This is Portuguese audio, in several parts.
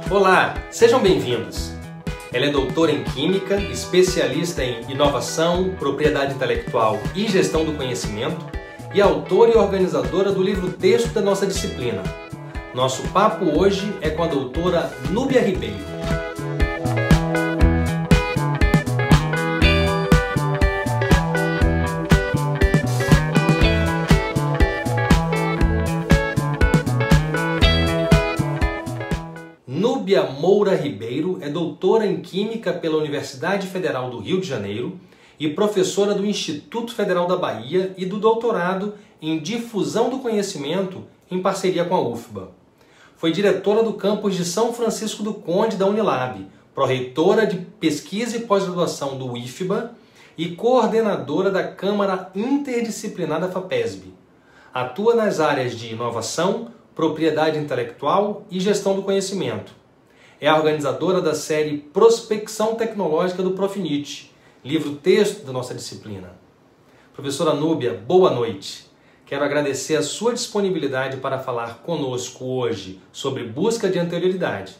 Olá, sejam bem-vindos. Ela é doutora em Química, especialista em inovação, propriedade intelectual e gestão do conhecimento e autora e organizadora do livro-texto da nossa disciplina. Nosso papo hoje é com a doutora Núbia Ribeiro. Núbia Moura Ribeiro é doutora em Química pela Universidade Federal do Rio de Janeiro e professora do Instituto Federal da Bahia e do doutorado em Difusão do Conhecimento em parceria com a UFBA. Foi diretora do campus de São Francisco do Conde da Unilab, pró-reitora de Pesquisa e Pós-Graduação do IFBA e coordenadora da Câmara Interdisciplinar da FAPESB. Atua nas áreas de inovação, propriedade intelectual e gestão do conhecimento. É a organizadora da série Prospecção Tecnológica do Profinit, livro-texto da nossa disciplina. Professora Núbia, boa noite. Quero agradecer a sua disponibilidade para falar conosco hoje sobre busca de anterioridade.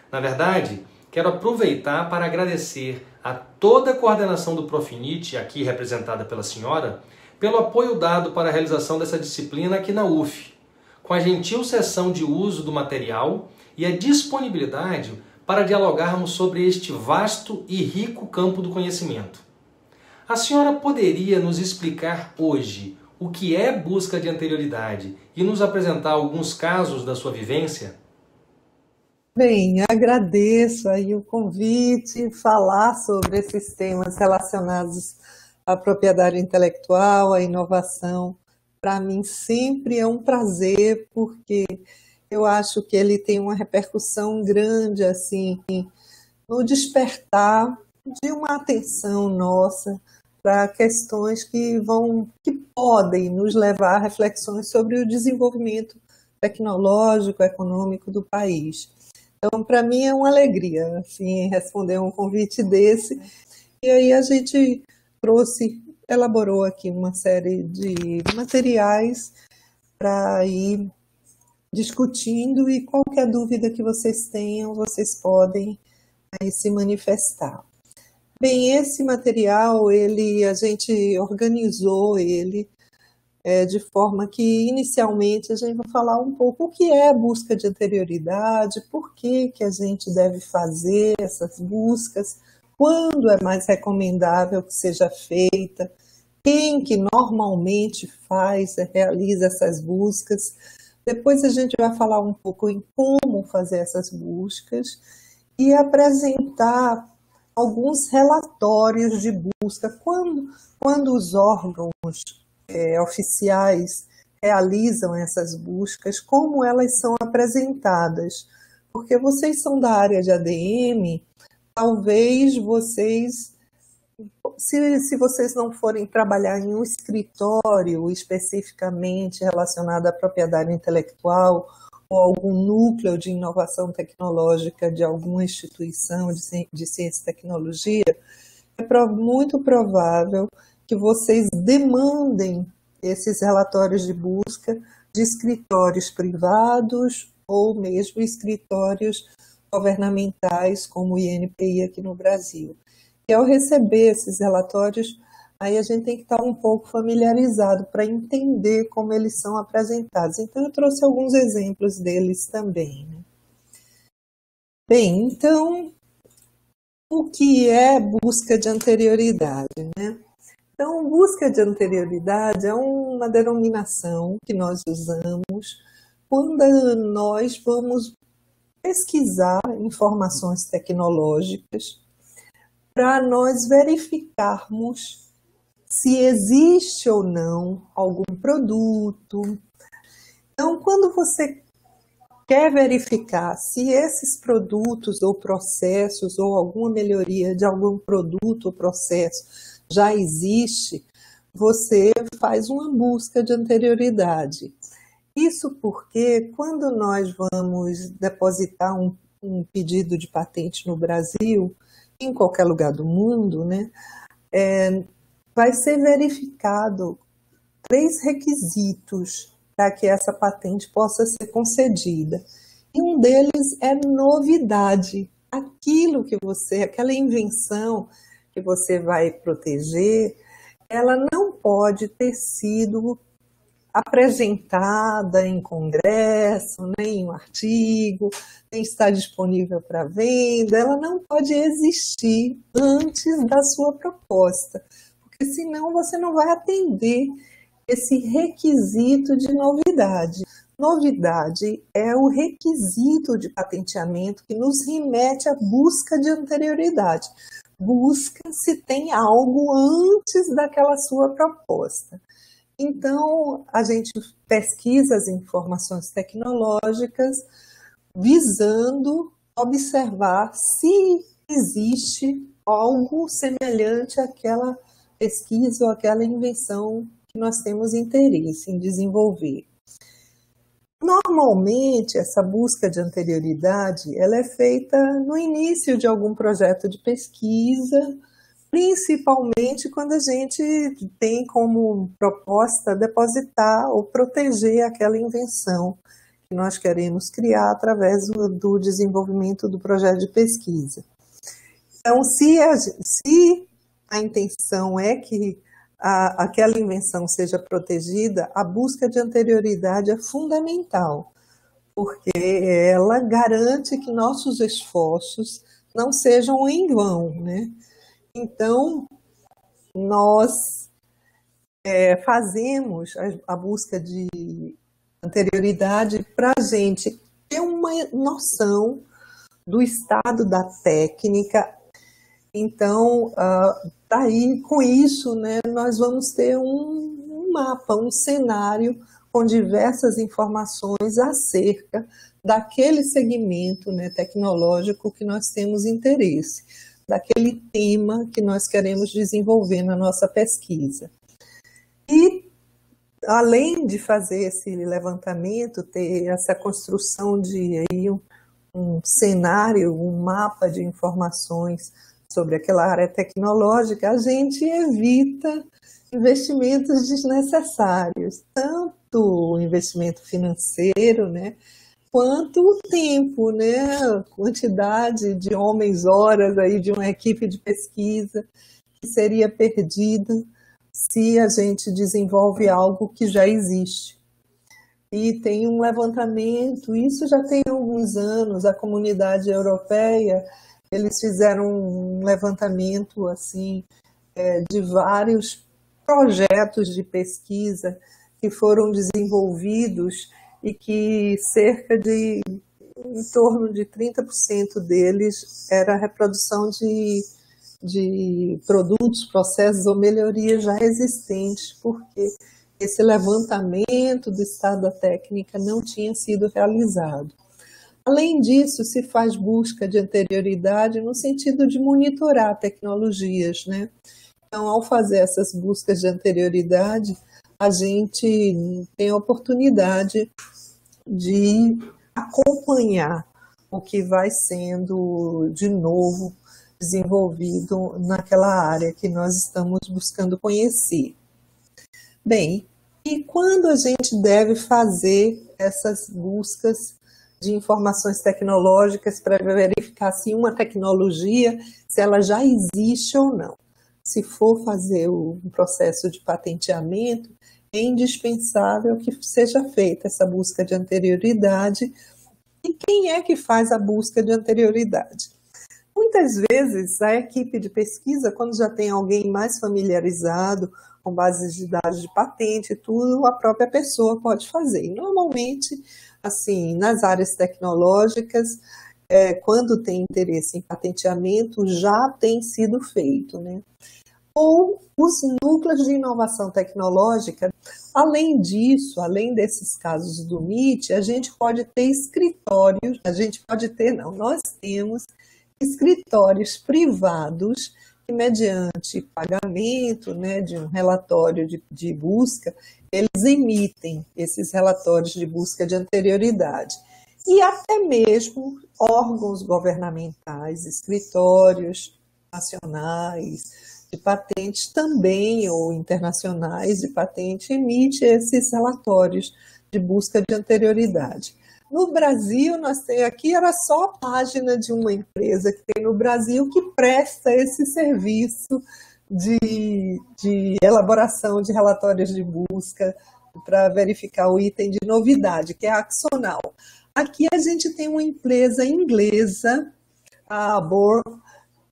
Na verdade, quero aproveitar para agradecer a toda a coordenação do Profinit, aqui representada pela senhora, pelo apoio dado para a realização dessa disciplina aqui na UF, com a gentil cessão de uso do material e a disponibilidade para dialogarmos sobre este vasto e rico campo do conhecimento. A senhora poderia nos explicar hoje o que é busca de anterioridade e nos apresentar alguns casos da sua vivência? Bem, agradeço aí o convite, falar sobre esses temas relacionados à propriedade intelectual, à inovação. Para mim sempre é um prazer, porque eu acho que ele tem uma repercussão grande assim no despertar de uma atenção nossa para questões que podem nos levar a reflexões sobre o desenvolvimento tecnológico, econômico do país. Então, para mim é uma alegria assim responder um convite desse. E aí a gente elaborou aqui uma série de materiais para ir discutindo, e qualquer dúvida que vocês tenham, vocês podem aí se manifestar. Bem, esse material, a gente organizou ele de forma que, inicialmente, a gente vai falar um pouco o que é a busca de anterioridade, por que a gente deve fazer essas buscas, quando é mais recomendável que seja feita, quem que normalmente realiza essas buscas. Depois a gente vai falar um pouco em como fazer essas buscas e apresentar alguns relatórios de busca, quando os órgãos oficiais realizam essas buscas, como elas são apresentadas. Porque vocês são da área de ADM, talvez se vocês não forem trabalhar em um escritório especificamente relacionado à propriedade intelectual ou algum núcleo de inovação tecnológica de alguma instituição de ciência e tecnologia, é muito provável que vocês demandem esses relatórios de busca de escritórios privados ou mesmo escritórios governamentais como o INPI aqui no Brasil. E ao receber esses relatórios, aí a gente tem que estar um pouco familiarizado para entender como eles são apresentados. Então, eu trouxe alguns exemplos deles também, né? Bem, então, o que é busca de anterioridade, né? Então, busca de anterioridade é uma denominação que nós usamos quando nós vamos pesquisar informações tecnológicas para nós verificarmos se existe ou não algum produto. Então, quando você quer verificar se esses produtos ou processos ou alguma melhoria de algum produto ou processo já existe, você faz uma busca de anterioridade. Isso porque quando nós vamos depositar um pedido de patente no Brasil, em qualquer lugar do mundo, né, vai ser verificado 3 requisitos para que essa patente possa ser concedida. E um deles é novidade. Aquilo que aquela invenção que você vai proteger, ela não pode ter sido apresentada em congresso, nem em um artigo, nem está disponível para venda, ela não pode existir antes da sua proposta, porque senão você não vai atender esse requisito de novidade. Novidade é o requisito de patenteamento que nos remete à busca de anterioridade. Busca se tem algo antes daquela sua proposta. Então, a gente pesquisa as informações tecnológicas visando observar se existe algo semelhante àquela pesquisa ou àquela invenção que nós temos interesse em desenvolver. Normalmente, essa busca de anterioridade ela é feita no início de algum projeto de pesquisa, principalmente quando a gente tem como proposta depositar ou proteger aquela invenção que nós queremos criar através do desenvolvimento do projeto de pesquisa. Então, se a intenção é que aquela invenção seja protegida, a busca de anterioridade é fundamental, porque ela garante que nossos esforços não sejam em vão, né? Então, nós fazemos a busca de anterioridade para a gente ter uma noção do estado da técnica. Então, daí, com isso, né, nós vamos ter um mapa, um cenário com diversas informações acerca daquele segmento, né, tecnológico que nós temos interesse, daquele tema que nós queremos desenvolver na nossa pesquisa. E, além de fazer esse levantamento, ter essa construção de aí um cenário, um mapa de informações sobre aquela área tecnológica, a gente evita investimentos desnecessários, tanto o investimento financeiro, né, quanto o tempo, né, a quantidade de homens-horas aí de uma equipe de pesquisa que seria perdida se a gente desenvolve algo que já existe. E tem um levantamento, isso já tem alguns anos, a comunidade europeia, eles fizeram um levantamento assim, de vários projetos de pesquisa que foram desenvolvidos e que em torno de 30% deles era a reprodução de produtos, processos ou melhorias já existentes, porque esse levantamento do estado da técnica não tinha sido realizado. Além disso, se faz busca de anterioridade no sentido de monitorar tecnologias, né? Então, ao fazer essas buscas de anterioridade, a gente tem a oportunidade de acompanhar o que vai sendo, de novo, desenvolvido naquela área que nós estamos buscando conhecer. Bem, e quando a gente deve fazer essas buscas de informações tecnológicas para verificar se uma tecnologia, se ela já existe ou não? Se for fazer um processo de patenteamento, é indispensável que seja feita essa busca de anterioridade. E quem é que faz a busca de anterioridade? Muitas vezes, a equipe de pesquisa, quando já tem alguém mais familiarizado com bases de dados de patente e tudo, a própria pessoa pode fazer. E, normalmente, assim, nas áreas tecnológicas, quando tem interesse em patenteamento, já tem sido feito, né? Ou os núcleos de inovação tecnológica. Além disso, além desses casos do MIT, a gente pode ter escritórios, nós temos escritórios privados que, mediante pagamento, né, de um relatório de busca, eles emitem esses relatórios de busca de anterioridade. E até mesmo órgãos governamentais, escritórios nacionais de patentes também, ou internacionais de patente, emitem esses relatórios de busca de anterioridade. No Brasil, aqui era só a página de uma empresa que tem no Brasil que presta esse serviço de elaboração de relatórios de busca para verificar o item de novidade, que é a Axonal. Aqui a gente tem uma empresa inglesa, a Arbor,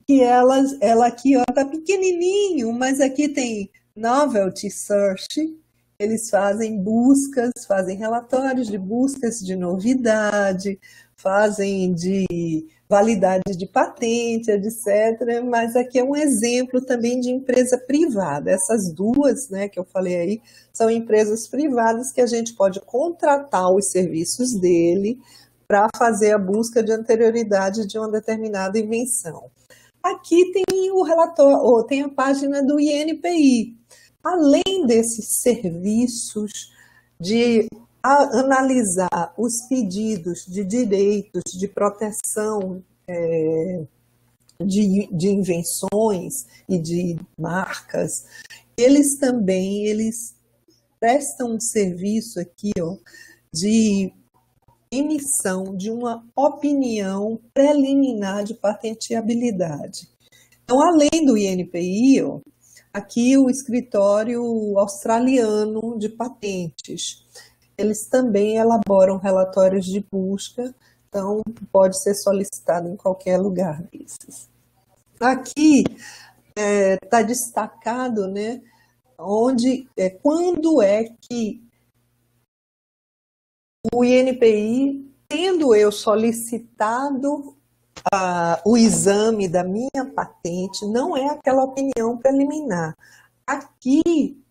que ela aqui está pequenininho, mas aqui tem Novelty Search. Eles fazem buscas, fazem relatórios de buscas de novidade, fazem de validade de patente, etc. Mas aqui é um exemplo também de empresa privada. Essas duas, né, que eu falei aí, são empresas privadas que a gente pode contratar os serviços dele para fazer a busca de anterioridade de uma determinada invenção. Aqui tem o relatório, tem a página do INPI. Além desses serviços de analisar os pedidos de direitos de proteção de invenções e de marcas, eles prestam um serviço aqui, ó, de emissão de uma opinião preliminar de patenteabilidade. Então, além do INPI, ó, aqui o escritório australiano de patentes, eles também elaboram relatórios de busca, então pode ser solicitado em qualquer lugar desses. Aqui está destacado, né, quando é que o INPI, tendo eu solicitado o exame da minha patente, não é aquela opinião preliminar. Aqui,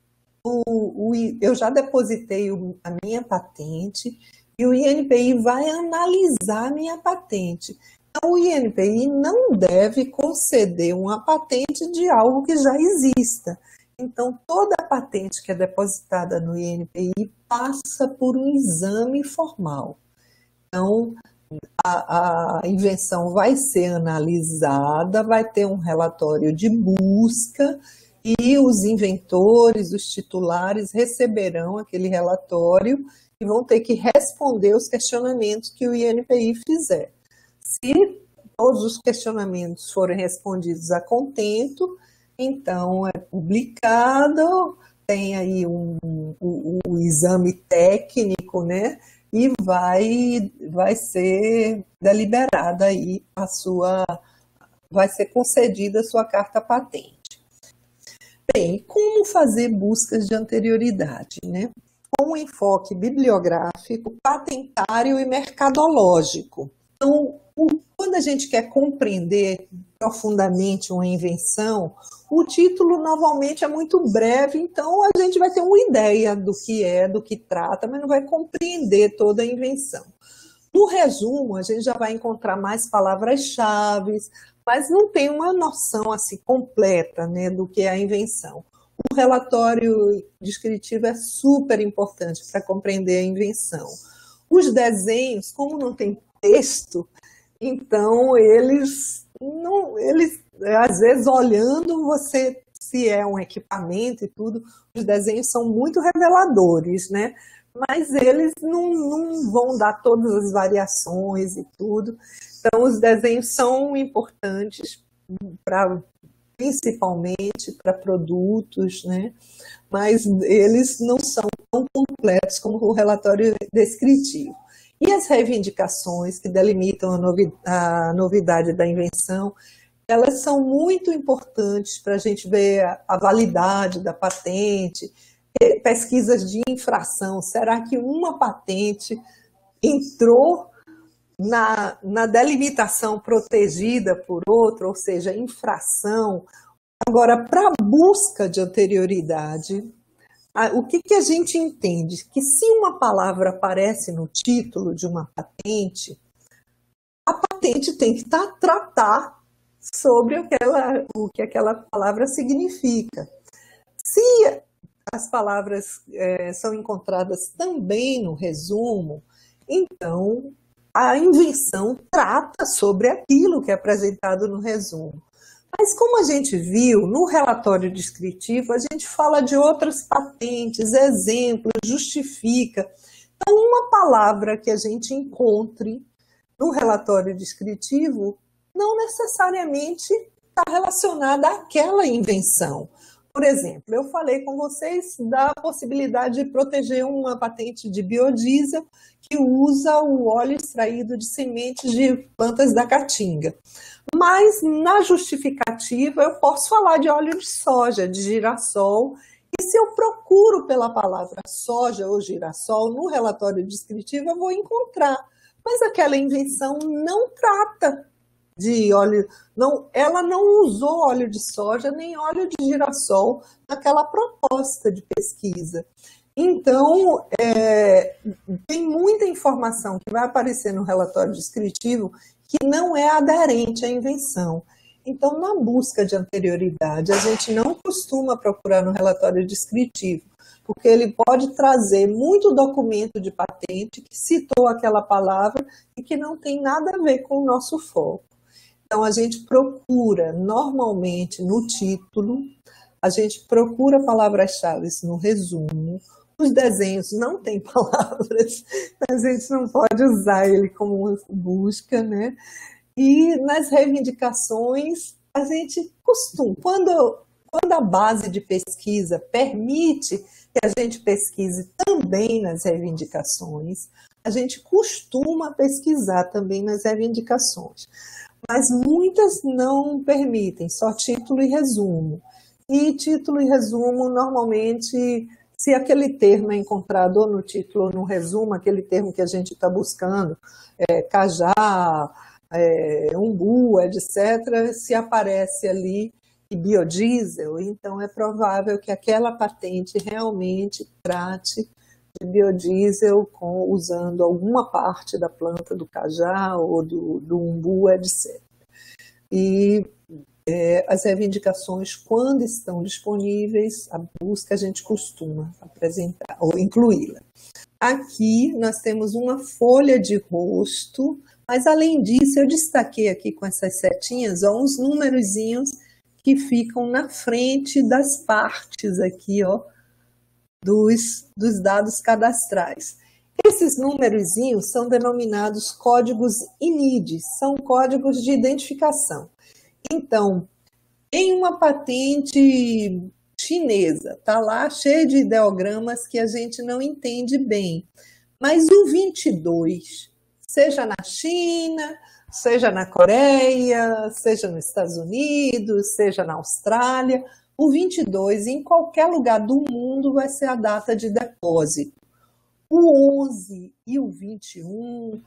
eu já depositei a minha patente e o INPI vai analisar a minha patente. Então, o INPI não deve conceder uma patente de algo que já exista. Então, toda a patente que é depositada no INPI passa por um exame formal. Então, a invenção vai ser analisada, vai ter um relatório de busca e os inventores, os titulares receberão aquele relatório e vão ter que responder os questionamentos que o INPI fizer. Se todos os questionamentos forem respondidos a contento, então é publicado, tem aí o exame técnico, né? E vai ser deliberada aí vai ser concedida a sua carta patente. Bem, como fazer buscas de anterioridade, né? Com um enfoque bibliográfico, patentário e mercadológico. Então, quando a gente quer compreender profundamente uma invenção, o título normalmente é muito breve, então a gente vai ter uma ideia do que trata, mas não vai compreender toda a invenção. No resumo, a gente já vai encontrar mais palavras-chave, mas não tem uma noção assim completa, né, do que é a invenção. O relatório descritivo é super importante para compreender a invenção. Os desenhos, como não tem texto, então eles às vezes olhando se é um equipamento e tudo, os desenhos são muito reveladores, né? Mas eles não vão dar todas as variações e tudo. Então os desenhos são importantes principalmente para produtos, né? Mas eles não são tão completos como o relatório descritivo. E as reivindicações que delimitam a novidade da invenção, elas são muito importantes para a gente ver a validade da patente, pesquisas de infração. Será que uma patente entrou na delimitação protegida por outra, ou seja, infração? Agora, para a busca de anterioridade, o que a gente entende? Que se uma palavra aparece no título de uma patente, a patente tem que tratar sobre o que aquela palavra significa. Se as palavras são encontradas também no resumo, então a invenção trata sobre aquilo que é apresentado no resumo. Mas como a gente viu no relatório descritivo, a gente fala de outras patentes, exemplos, justifica. Então, uma palavra que a gente encontre no relatório descritivo não necessariamente está relacionada àquela invenção. Por exemplo, eu falei com vocês da possibilidade de proteger uma patente de biodiesel que usa o óleo extraído de sementes de plantas da caatinga. Mas, na justificativa, eu posso falar de óleo de soja, de girassol, e se eu procuro pela palavra soja ou girassol no relatório descritivo, eu vou encontrar. Mas aquela invenção não trata de óleo, não, ela não usou óleo de soja nem óleo de girassol naquela proposta de pesquisa. Então, tem muita informação que vai aparecer no relatório descritivo que não é aderente à invenção. Então, na busca de anterioridade, a gente não costuma procurar no relatório descritivo, porque ele pode trazer muito documento de patente que citou aquela palavra e que não tem nada a ver com o nosso foco. Então, a gente procura, normalmente, no título, a gente procura palavras-chave no resumo. Os desenhos não têm palavras, a gente não pode usar ele como busca, né? E nas reivindicações, a gente costuma, quando a base de pesquisa permite que a gente pesquise também nas reivindicações, a gente costuma pesquisar também nas reivindicações. Mas muitas não permitem, só título e resumo. E título e resumo, normalmente, se aquele termo é encontrado ou no título ou no resumo, aquele termo que a gente está buscando, cajá, umbu, etc., se aparece ali e biodiesel, então é provável que aquela patente realmente trate de biodiesel usando alguma parte da planta do cajá ou do umbu, etc. E as reivindicações, quando estão disponíveis, a busca a gente costuma apresentar ou incluí-la. Aqui nós temos uma folha de rosto, mas além disso eu destaquei aqui com essas setinhas uns numerozinhos que ficam na frente das partes aqui, ó, dos dados cadastrais. Esses numerozinhos são denominados códigos INID, são códigos de identificação. Então, em uma patente chinesa, está lá cheio de ideogramas que a gente não entende bem, mas o 22, seja na China, seja na Coreia, seja nos Estados Unidos, seja na Austrália, o 22, em qualquer lugar do mundo, vai ser a data de depósito. O 11 e o 21,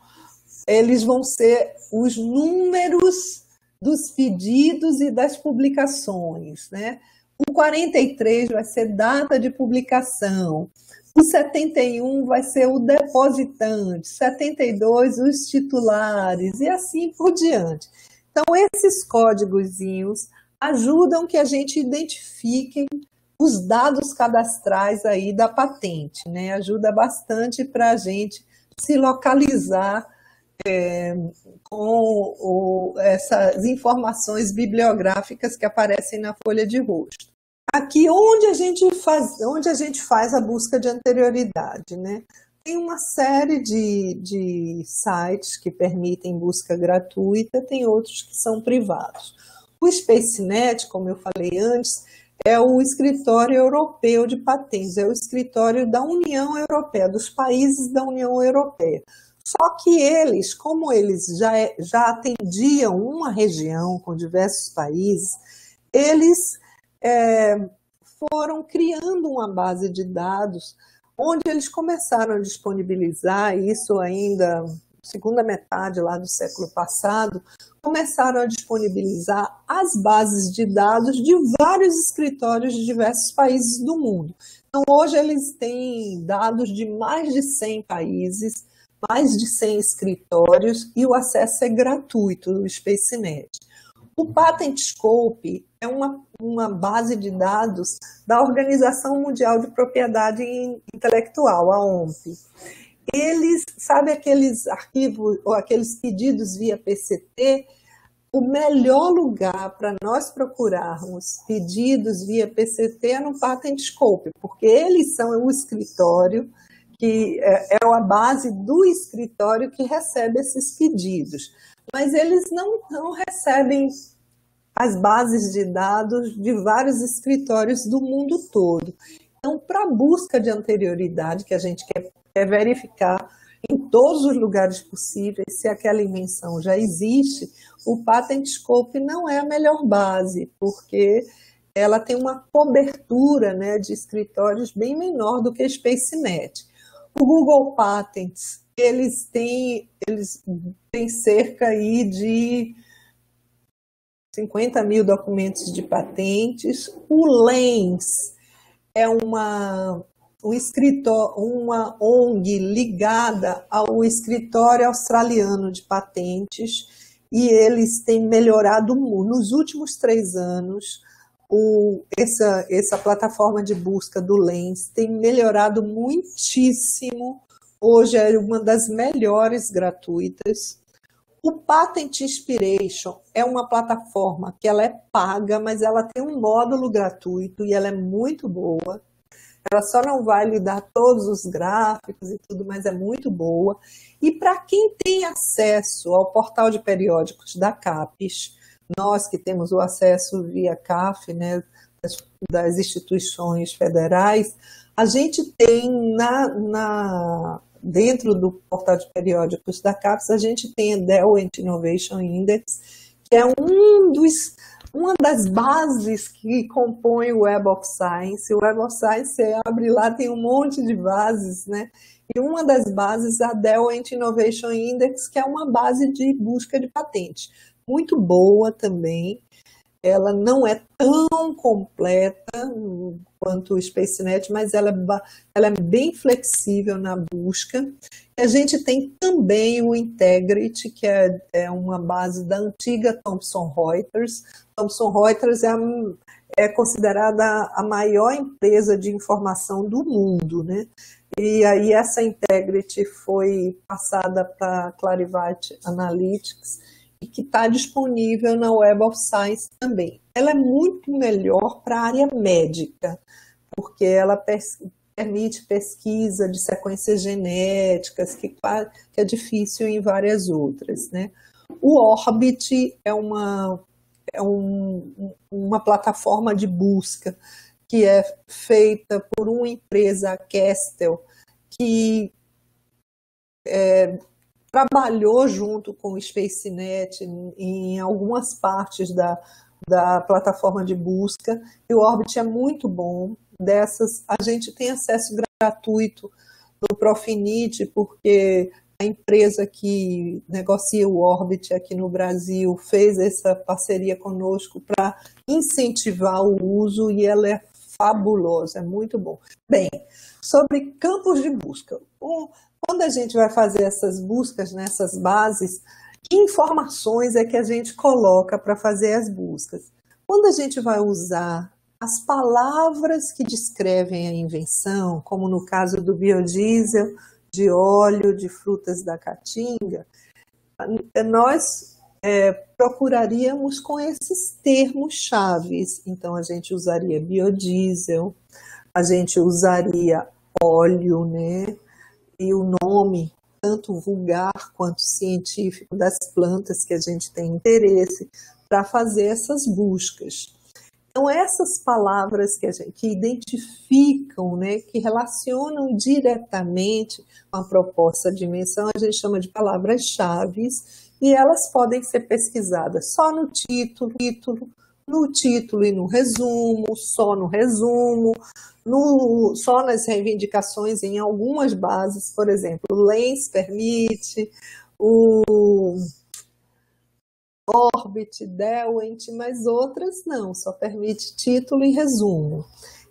eles vão ser os números dos pedidos e das publicações, né? O 43 vai ser data de publicação. O 71 vai ser o depositante, 72 os titulares e assim por diante. Então, esses códigozinhos ajudam que a gente identifique os dados cadastrais aí da patente, né? Ajuda bastante para a gente se localizar com essas informações bibliográficas que aparecem na folha de rosto. Aqui onde a gente faz a busca de anterioridade, né? Tem uma série de sites que permitem busca gratuita, tem outros que são privados. O SpaceNet, como eu falei antes, é o escritório europeu de patentes, é o escritório da União Europeia, dos países da União Europeia. Só que eles, como eles já atendiam uma região com diversos países, eles foram criando uma base de dados onde eles começaram a disponibilizar, isso ainda segunda metade lá do século passado, começaram a disponibilizar as bases de dados de vários escritórios de diversos países do mundo. Então, hoje eles têm dados de mais de 100 países, mais de 100 escritórios e o acesso é gratuito do SpaceNet. O PatentScope é uma base de dados da Organização Mundial de Propriedade Intelectual, a OMP. Eles, sabe aqueles arquivos ou aqueles pedidos via PCT? O melhor lugar para nós procurarmos pedidos via PCT é no PatentScope, porque eles são o escritório que é a base do escritório que recebe esses pedidos. Mas eles não recebem as bases de dados de vários escritórios do mundo todo. Então, para a busca de anterioridade, que a gente quer verificar em todos os lugares possíveis se aquela invenção já existe, o Patent Scope não é a melhor base, porque ela tem uma cobertura, né, de escritórios bem menor do que a SpaceNet. O Google Patents, eles têm cerca aí de 50 mil documentos de patentes. O LENS é uma ONG ligada ao escritório australiano de patentes, e eles têm melhorado nos últimos 3 anos. Essa plataforma de busca do LENS tem melhorado muitíssimo. Hoje é uma das melhores gratuitas. O Patent Inspiration é uma plataforma que ela é paga, mas ela tem um módulo gratuito e ela é muito boa. Ela só não vai lhe dar todos os gráficos e tudo, mas é muito boa. E para quem tem acesso ao portal de periódicos da CAPES, nós que temos o acesso via CAF, né, das instituições federais, a gente tem dentro do portal de periódicos da CAPES, a gente tem a DEWENT Innovation Index, que é uma das bases que compõe o Web of Science. O Web of Science, você abre lá, tem um monte de bases, né? E uma das bases é a DEWENT Innovation Index, que é uma base de busca de patente. Muito boa também. Ela não é tão completa quanto o SpaceNet, mas ela é bem flexível na busca. A gente tem também o Integrity, que é uma base da antiga Thomson Reuters. Thomson Reuters é considerada a maior empresa de informação do mundo, né? E aí essa Integrity foi passada para a Clarivate Analytics, e que está disponível na Web of Science também. Ela é muito melhor para a área médica, porque ela permite pesquisa de sequências genéticas, que é difícil em várias outras, né? O Orbit é uma plataforma de busca que é feita por uma empresa, a Kestel, que trabalhou junto com o SpaceNet em algumas partes da plataforma de busca, e o Orbit é muito bom. Dessas, a gente tem acesso gratuito no Profinit, porque a empresa que negocia o Orbit aqui no Brasil fez essa parceria conosco para incentivar o uso, e ela é fabulosa, é muito bom. Bem, sobre campos de busca. Quando a gente vai fazer essas buscas nessas bases, que informações é que a gente coloca para fazer as buscas? Quando a gente vai usar as palavras que descrevem a invenção, como no caso do biodiesel, de óleo de frutas da caatinga, nós procuraríamos com esses termos chaves. Então, a gente usaria biodiesel, a gente usaria óleo, né? E o nome, tanto vulgar quanto científico, das plantas que a gente tem interesse para fazer essas buscas. Então, essas palavras que identificam, né, que relacionam diretamente com a proposta de invenção, a gente chama de palavras-chave, e elas podem ser pesquisadas só no título e no resumo, só no resumo, só nas reivindicações em algumas bases. Por exemplo, o LENS permite, o Orbit, DEWENT, mas outras não, só permite título e resumo.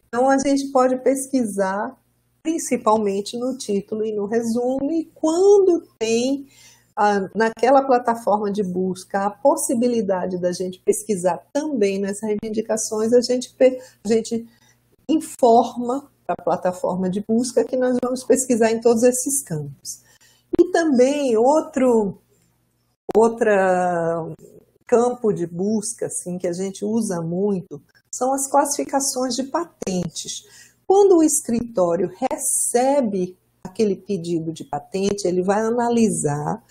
Então, a gente pode pesquisar principalmente no título e no resumo, e quando tem naquela plataforma de busca a possibilidade da gente pesquisar também nas reivindicações, a gente informa para a plataforma de busca que nós vamos pesquisar em todos esses campos. E também outro campo de busca assim, que a gente usa muito são as classificações de patentes. Quando o escritório recebe a aquele pedido de patente, ele vai analisar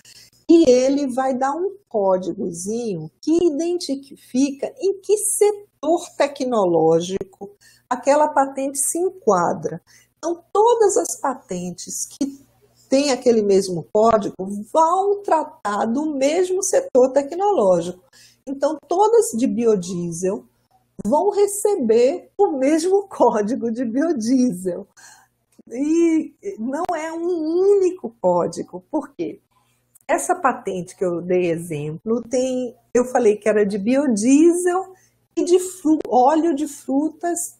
e ele vai dar um códigozinho que identifica em que setor tecnológico aquela patente se enquadra. Então, todas as patentes que têm aquele mesmo código vão tratar do mesmo setor tecnológico. Então, todas de biodiesel vão receber o mesmo código de biodiesel. E não é um único código. Por quê? Essa patente que eu dei exemplo, eu falei que era de biodiesel e de óleo de frutas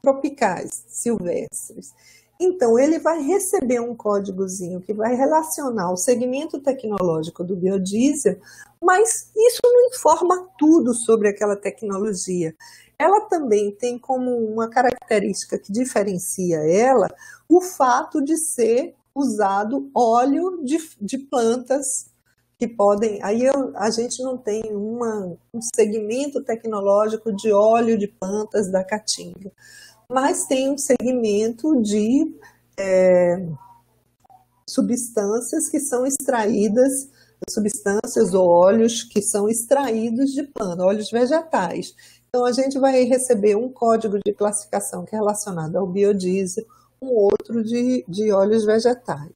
tropicais, silvestres. Então, ele vai receber um códigozinho que vai relacionar o segmento tecnológico do biodiesel, mas isso não informa tudo sobre aquela tecnologia. Ela também tem como uma característica que diferencia ela o fato de ser usado óleo de plantas que podem... Aí a gente não tem um segmento tecnológico de óleo de plantas da caatinga, mas tem um segmento de substâncias que são extraídas, substâncias ou óleos que são extraídos de plantas, óleos vegetais. Então, a gente vai receber um código de classificação que é relacionado ao biodiesel, um outro de óleos vegetais.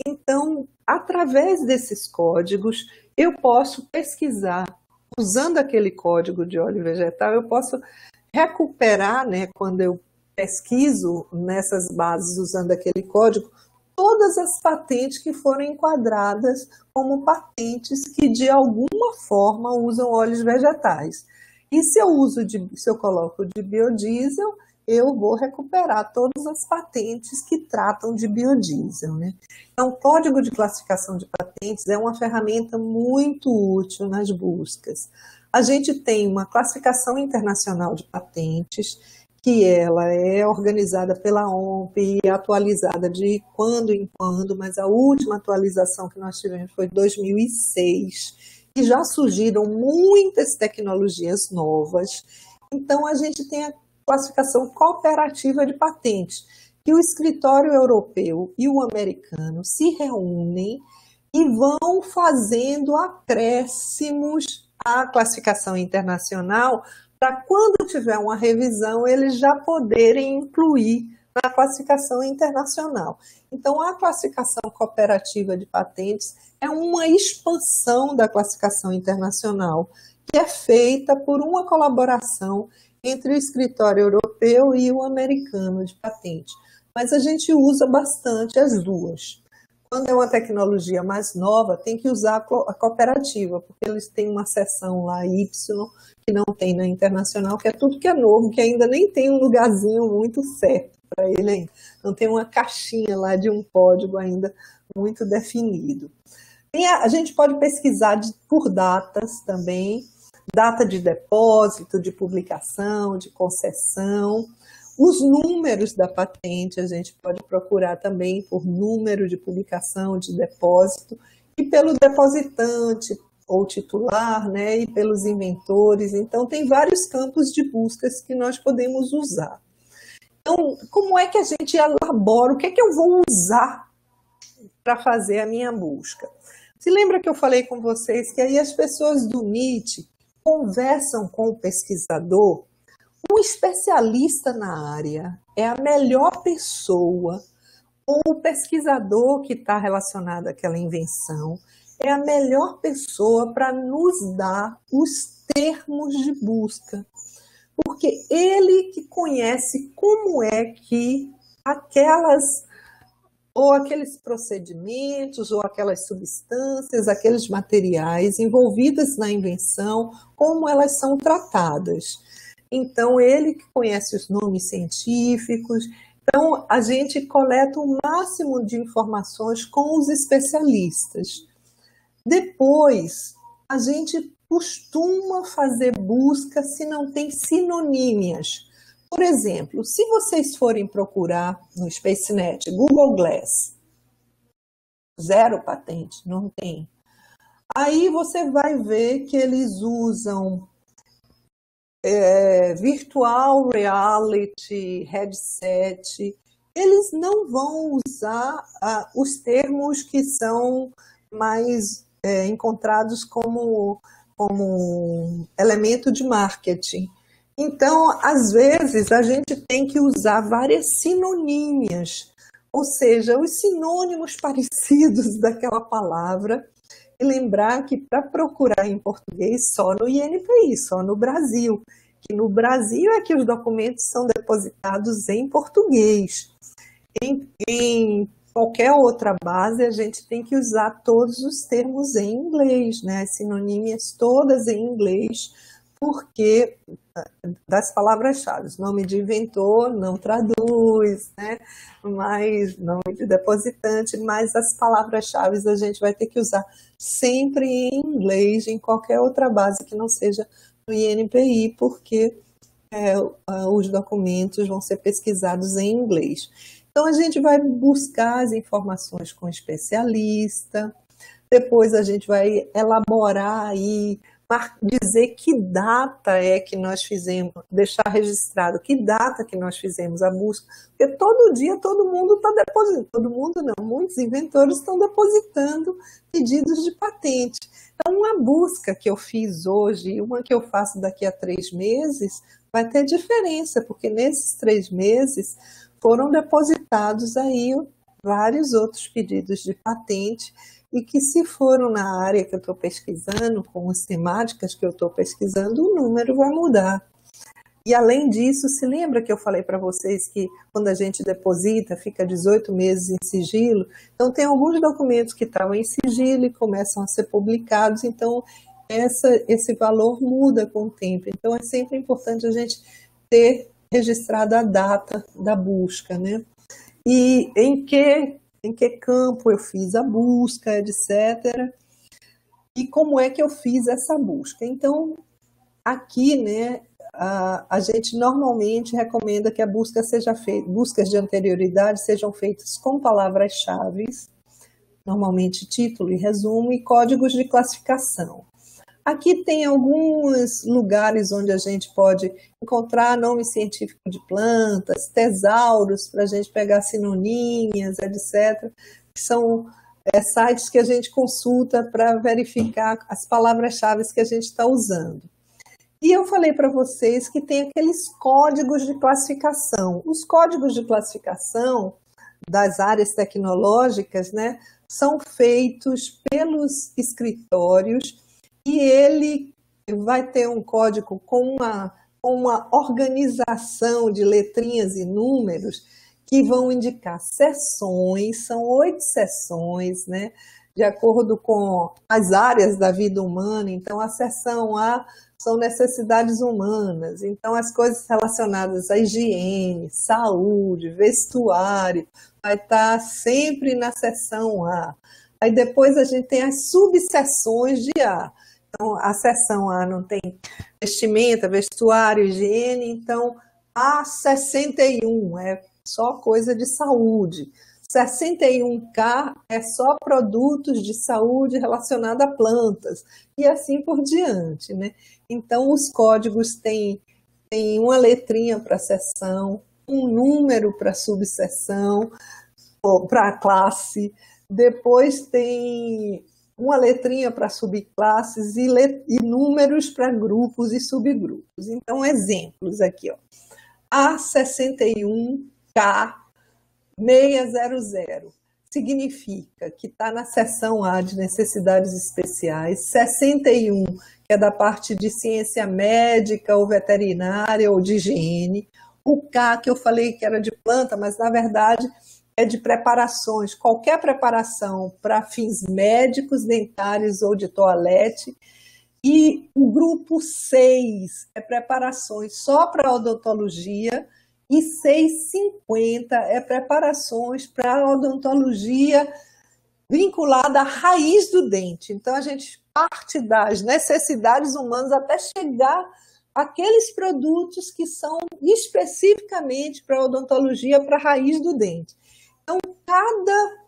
Então, através desses códigos, eu posso pesquisar, usando aquele código de óleo vegetal, eu posso recuperar, né, quando eu pesquiso nessas bases usando aquele código, todas as patentes que foram enquadradas como patentes que de alguma forma usam óleos vegetais. E se eu coloco de biodiesel, eu vou recuperar todas as patentes que tratam de biodiesel, né? Então, o Código de Classificação de Patentes é uma ferramenta muito útil nas buscas. A gente tem uma classificação internacional de patentes, que ela é organizada pela OMP e atualizada de quando em quando, mas a última atualização que nós tivemos foi em 2006, e já surgiram muitas tecnologias novas. Então, a gente tem a classificação cooperativa de patentes, que o escritório europeu e o americano se reúnem e vão fazendo acréscimos à classificação internacional, para quando tiver uma revisão, eles já poderem incluir na classificação internacional. Então, a classificação cooperativa de patentes é uma expansão da classificação internacional, que é feita por uma colaboração entre o escritório europeu e o americano de patente. Mas a gente usa bastante as duas. Quando é uma tecnologia mais nova, tem que usar a cooperativa, porque eles têm uma seção lá, Y, que não tem na internacional, que é tudo que é novo, que ainda nem tem um lugarzinho muito certo para ele ainda. Não tem uma caixinha lá de um código ainda muito definido. A gente pode pesquisar por datas também, data de depósito, de publicação, de concessão. Os números da patente a gente pode procurar também por número de publicação, de depósito, e pelo depositante ou titular, né, e pelos inventores. Então, tem vários campos de buscas que nós podemos usar. Então, como é que a gente elabora? O que é que eu vou usar para fazer a minha busca? Se lembra que eu falei com vocês que aí as pessoas do NIT conversam com o pesquisador? Um especialista na área é a melhor pessoa, ou o pesquisador que está relacionado àquela invenção é a melhor pessoa para nos dar os termos de busca. Porque ele que conhece como é que aqueles procedimentos, ou aquelas substâncias, aqueles materiais envolvidos na invenção, como elas são tratadas. Então, ele que conhece os nomes científicos. Então, a gente coleta o máximo de informações com os especialistas. Depois, a gente costuma fazer busca se não tem sinonímias. Por exemplo, se vocês forem procurar no SpaceNet, Google Glass, 0 patente, não tem. Aí você vai ver que eles usam virtual reality, headset, eles não vão usar os termos que são mais encontrados como elemento de marketing. Então, às vezes, a gente tem que usar várias sinonímias, ou seja, os sinônimos parecidos daquela palavra, e lembrar que para procurar em português só no INPI, só no Brasil, que no Brasil é que os documentos são depositados em português. Em qualquer outra base, a gente tem que usar todos os termos em inglês, né? As sinonímias todas em inglês, porque das palavras-chave, nome de inventor não traduz, né? Mas nome de depositante, mas as palavras-chave a gente vai ter que usar sempre em inglês, em qualquer outra base que não seja no INPI, porque os documentos vão ser pesquisados em inglês. Então, a gente vai buscar as informações com o especialista, depois a gente vai elaborar aí, dizer que data é que nós fizemos, deixar registrado que data que nós fizemos a busca, porque todo dia todo mundo está depositando, todo mundo não, muitos inventores estão depositando pedidos de patente. Então, uma busca que eu fiz hoje e uma que eu faço daqui a 3 meses vai ter diferença, porque nesses 3 meses foram depositados aí vários outros pedidos de patente e que se foram na área que eu estou pesquisando, com as temáticas que eu estou pesquisando, o número vai mudar. E além disso, se lembra que eu falei para vocês que quando a gente deposita, fica 18 meses em sigilo? Então tem alguns documentos que estavam em sigilo e começam a ser publicados, então esse valor muda com o tempo. Então é sempre importante a gente ter registrada a data da busca, né? E em que campo eu fiz a busca, etc. E como é que eu fiz essa busca. Então, aqui, né, a gente normalmente recomenda que a busca seja feita, buscas de anterioridade sejam feitas com palavras-chave, normalmente título e resumo, e códigos de classificação. Aqui tem alguns lugares onde a gente pode encontrar nome científico de plantas, tesauros, para a gente pegar sinonímias, etc., que são sites que a gente consulta para verificar as palavras-chave que a gente está usando. E eu falei para vocês que tem aqueles códigos de classificação. Os códigos de classificação das áreas tecnológicas, né, são feitos pelos escritórios, e ele vai ter um código com uma organização de letrinhas e números que vão indicar seções, são 8 seções, né, de acordo com as áreas da vida humana. Então, a seção A são necessidades humanas, então as coisas relacionadas à higiene, saúde, vestuário, vai estar sempre na seção A. Aí depois a gente tem as subseções de A. Então, a seção A não tem vestimenta, vestuário, higiene, então A61 é só coisa de saúde. 61K é só produtos de saúde relacionados a plantas, e assim por diante, né? Então, os códigos têm uma letrinha para seção, um número para subseção, ou para classe, depois tem uma letrinha para subclasses e números para grupos e subgrupos. Então, exemplos aqui, ó. A61K 600 significa que está na seção A de necessidades especiais, 61, que é da parte de ciência médica ou veterinária ou de higiene, o K, que eu falei que era de planta, mas na verdade é de preparações, qualquer preparação para fins médicos, dentários ou de toalete. E o grupo 6 é preparações só para odontologia, e 650 é preparações para odontologia vinculada à raiz do dente. Então, a gente parte das necessidades humanas até chegar àqueles produtos que são especificamente para odontologia, para a raiz do dente. Então, cada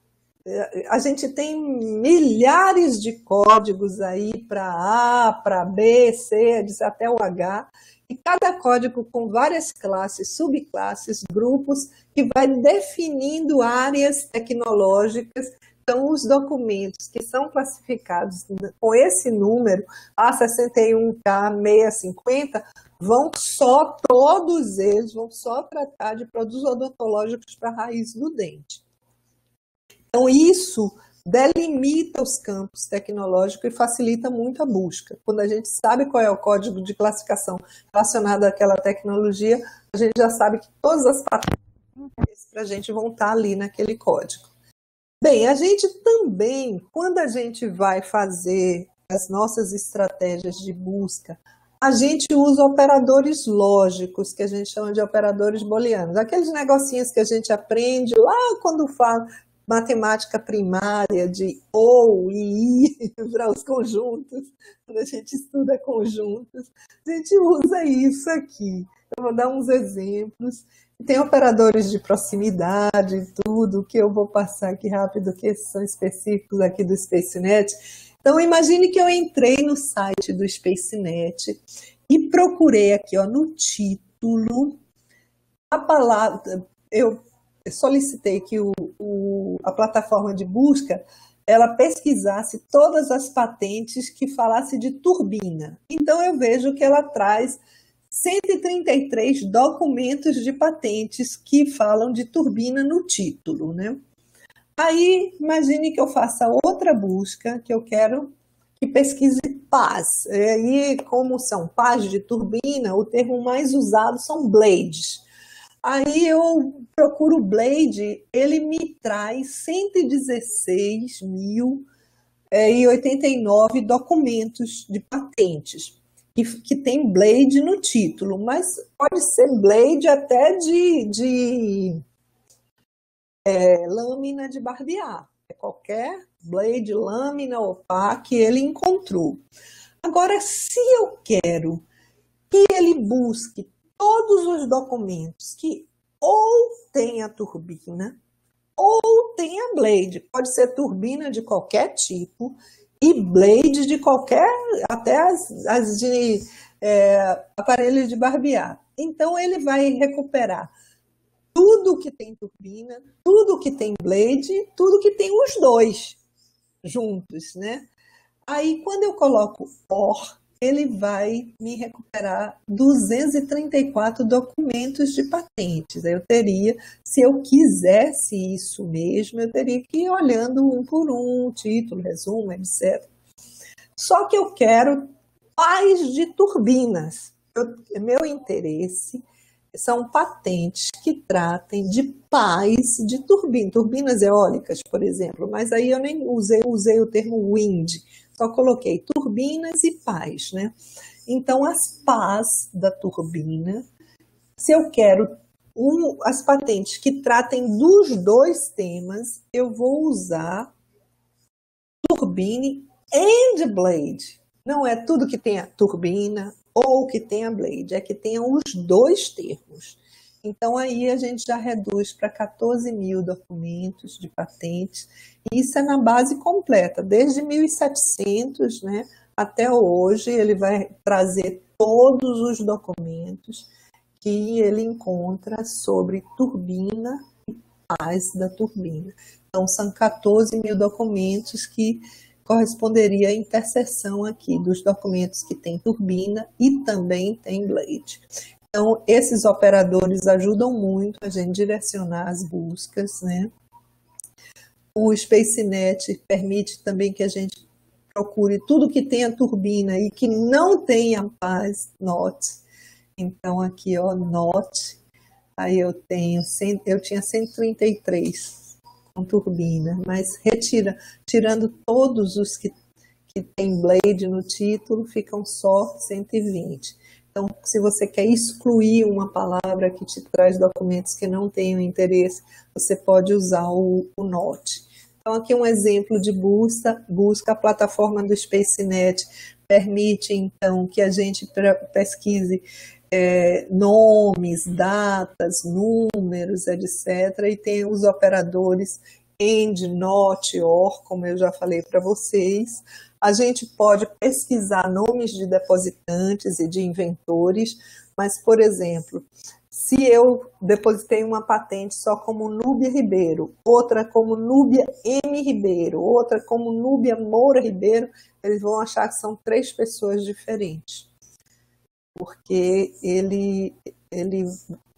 A gente tem milhares de códigos aí para A, para B, C, até o H, e cada código com várias classes, subclasses, grupos, que vai definindo áreas tecnológicas. Então, os documentos que são classificados com esse número, A61K650, todos eles vão só tratar de produtos odontológicos para a raiz do dente. Então, isso delimita os campos tecnológicos e facilita muito a busca. Quando a gente sabe qual é o código de classificação relacionado àquela tecnologia, a gente já sabe que todas as patentes para a gente vão estar ali naquele código. Bem, a gente também, quando a gente vai fazer as nossas estratégias de busca, a gente usa operadores lógicos, que a gente chama de operadores booleanos. Aqueles negocinhos que a gente aprende lá quando fala matemática primária, de ou e i, para os conjuntos, quando a gente estuda conjuntos, a gente usa isso aqui. Eu vou dar uns exemplos. Tem operadores de proximidade e tudo, que eu vou passar aqui rápido, que são específicos aqui do SpaceNet. Então, imagine que eu entrei no site do SpaceNet e procurei aqui, ó, no título, a palavra. Eu solicitei que a plataforma de busca ela pesquisasse todas as patentes que falassem de turbina. Então, eu vejo que ela traz 133 documentos de patentes que falam de turbina no título, né? Aí, imagine que eu faça outra busca, que eu quero que pesquise pás. E aí, como são pás de turbina, o termo mais usado são blades. Aí eu procuro blade, ele me traz 116.089 documentos de patentes. Que tem blade no título, mas pode ser blade até de lâmina de barbear. Qualquer blade, lâmina ou pá que ele encontrou. Agora, se eu quero que ele busque todos os documentos que ou tem a turbina ou tem a blade, pode ser turbina de qualquer tipo, e blade de qualquer, até as de aparelhos de barbear. Então, ele vai recuperar tudo que tem turbina, tudo que tem blade, tudo que tem os dois juntos, né? Aí, quando eu coloco OR, ele vai me recuperar 234 documentos de patentes. Eu teria, se eu quisesse isso mesmo, eu teria que ir olhando um por um, título, resumo, etc. Só que eu quero pás de turbinas. Meu interesse são patentes que tratem de pás de turbinas eólicas, por exemplo, mas aí eu nem usei o termo wind, só coloquei turbinas e pás, né? Então, as pás da turbina, se eu quero as patentes que tratem dos dois temas, eu vou usar turbine and blade. Não é tudo que tem a turbina ou que tem a blade, é que tenha os dois termos. Então, aí a gente já reduz para 14.000 documentos de patentes, e isso é na base completa, desde 1700, né, até hoje, ele vai trazer todos os documentos que ele encontra sobre turbina e pás da turbina. Então, são 14.000 documentos que corresponderia à interseção aqui dos documentos que tem turbina e também tem blade. Então, esses operadores ajudam muito a gente direcionar as buscas, né? O SpaceNet permite também que a gente procure tudo que tenha turbina e que não tenha pás, NOT. Então, aqui, ó, NOT, aí eu tinha 133 com turbina, mas tirando todos os que tem blade no título, ficam só 120. Então, se você quer excluir uma palavra que te traz documentos que não tenham interesse, você pode usar o NOT. Então, aqui um exemplo de busca. A plataforma do SpaceNet permite, então, que a gente pesquise nomes, datas, números, etc. E tem os operadores and, not, or, como eu já falei para vocês. A gente pode pesquisar nomes de depositantes e de inventores, mas, por exemplo, se eu depositei uma patente só como Núbia Ribeiro, outra como Núbia M. Ribeiro, outra como Núbia Moura Ribeiro, eles vão achar que são 3 pessoas diferentes. Porque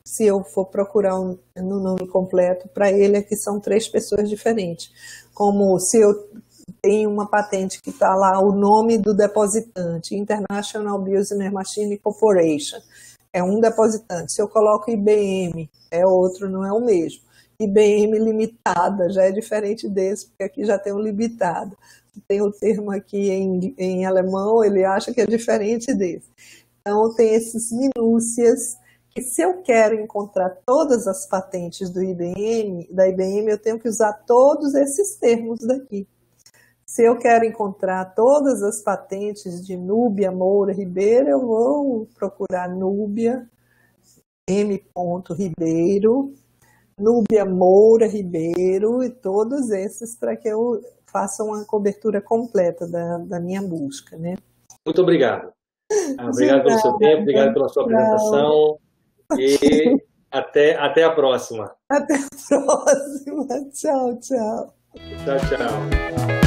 se eu for procurar no nome completo, para ele é que são 3 pessoas diferentes. Como se eu tenho uma patente que está lá o nome do depositante, International Business Machine Corporation, é um depositante. Se eu coloco IBM, é outro, não é o mesmo. IBM limitada já é diferente desse, porque aqui já tem o limitado. Tem o termo aqui em alemão, ele acha que é diferente desse. Então, tem esses minúcias que, se eu quero encontrar todas as patentes da IBM, eu tenho que usar todos esses termos daqui. Se eu quero encontrar todas as patentes de Núbia Moura Ribeiro, eu vou procurar Núbia M. Ribeiro, Núbia Moura Ribeiro e todos esses para que eu faça uma cobertura completa da minha busca, né? Muito obrigado. Obrigado pelo seu tempo, obrigado pela sua apresentação e até a próxima. Até a próxima. Tchau, tchau. Tchau, tchau.